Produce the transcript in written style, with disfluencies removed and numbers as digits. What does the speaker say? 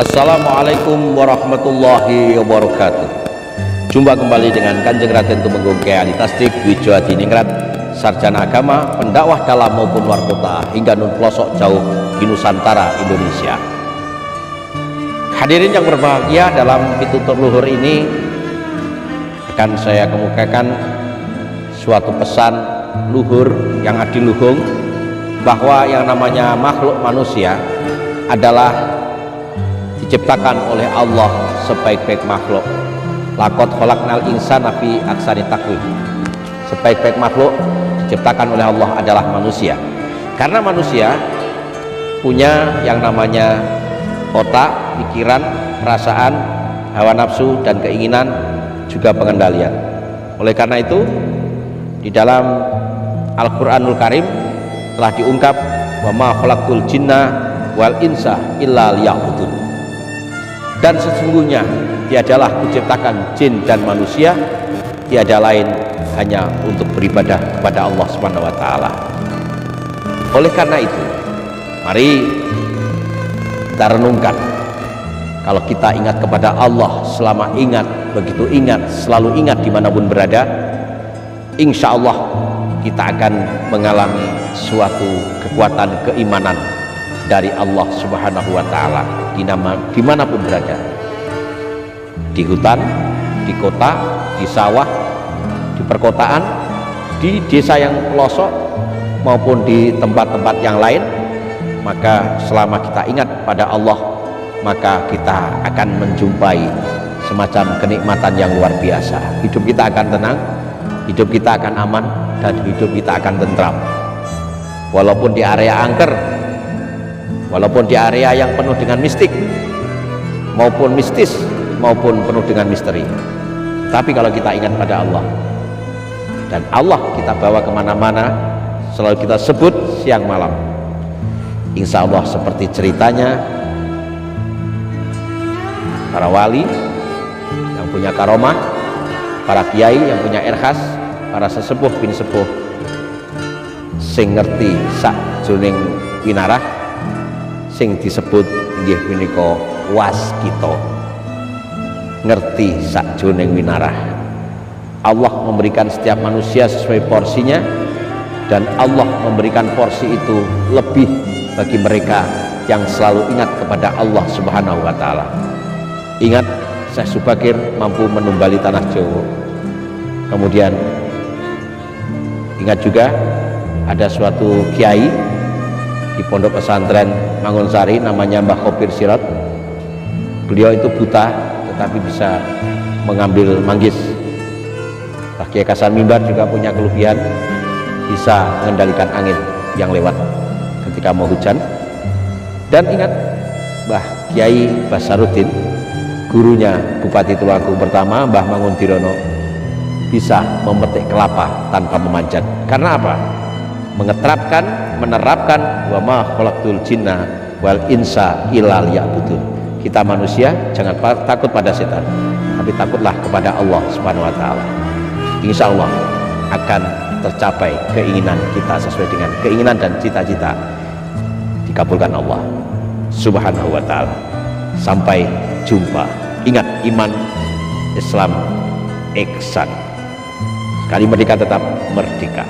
Assalamualaikum warahmatullahi wabarakatuh. Jumpa kembali dengan Kanjeng Raden Tumenggung Kyai Ali Tasdik Wijo Adiningrat, sarjana agama, pendakwah dalam maupun luar kota hingga nun pelosok jauh di Nusantara Indonesia. Hadirin yang berbahagia, dalam pitutur luhur ini akan saya kemukakan suatu pesan luhur yang adiluhung, bahwa yang namanya makhluk manusia adalah diciptakan oleh Allah sebaik-baik makhluk. Laqad khalaqnal insana fi ahsani taqwim. Sebaik-baik makhluk diciptakan oleh Allah adalah manusia. Karena manusia punya yang namanya otak, pikiran, perasaan, hawa nafsu dan keinginan, juga pengendalian. Oleh karena itu, di dalam Al-Qur'anul Karim telah diungkap, wa ma khalaqtul jinna wal insa illa liya'budun. Dan sesungguhnya tiadalah kuciptakan jin dan manusia tiada lain hanya untuk beribadah kepada Allah Subhanahu wa taala. Oleh karena itu, mari kita renungkan, kalau kita ingat kepada Allah, selama ingat, begitu ingat, selalu ingat dimanapun berada, insya Allah kita akan mengalami suatu kekuatan keimanan dari Allah Subhanahu wa taala dimanapun berada, di hutan, di kota, di sawah, di perkotaan, di desa yang pelosok maupun di tempat-tempat yang lain. Maka selama kita ingat pada Allah, maka kita akan menjumpai semacam kenikmatan yang luar biasa. Hidup kita akan tenang, hidup kita akan aman, dan hidup kita akan tentram. Walaupun di area angker, walaupun di area yang penuh dengan mistik maupun mistis maupun penuh dengan misteri, tapi kalau kita ingat pada Allah, dan Allah kita bawa kemana-mana, selalu kita sebut siang malam, insya Allah seperti ceritanya para wali yang punya karomah, para kiai yang punya irkhas, para sesepuh bin sepuh sing ngerti sak jroning winarah, sing disebut nggih punika waskita, ngerti sakjroning winarah. Allah memberikan setiap manusia sesuai porsinya, dan Allah memberikan porsi itu lebih bagi mereka yang selalu ingat kepada Allah Subhanahu wa taala. Ingat, Syekh Subakir mampu menumbali tanah Jawa. Kemudian ingat juga ada suatu kiai di pondok pesantren Mangunsari, namanya Mbah Khopir Sirot. Beliau itu buta tetapi bisa mengambil manggis. Mbah Kiai Kasan Mimbar juga punya kelebihan, bisa mengendalikan angin yang lewat ketika mau hujan. Dan ingat, Mbah Kiai Basaruddin, gurunya Bupati Tulungagung pertama Mbah Mangundirono, bisa memetik kelapa tanpa memanjat. Karena apa? Menerapkan wa ma khalaqtul jinna wal insa illa liya'budun. Kita manusia jangan takut pada setan, tapi takutlah kepada Allah Subhanahu wa taala. Insya Allah akan tercapai keinginan kita sesuai dengan keinginan dan cita-cita, dikabulkan Allah Subhanahu wa taala. Sampai jumpa. Ingat, iman, Islam, ihsan. Sekali merdeka tetap merdeka.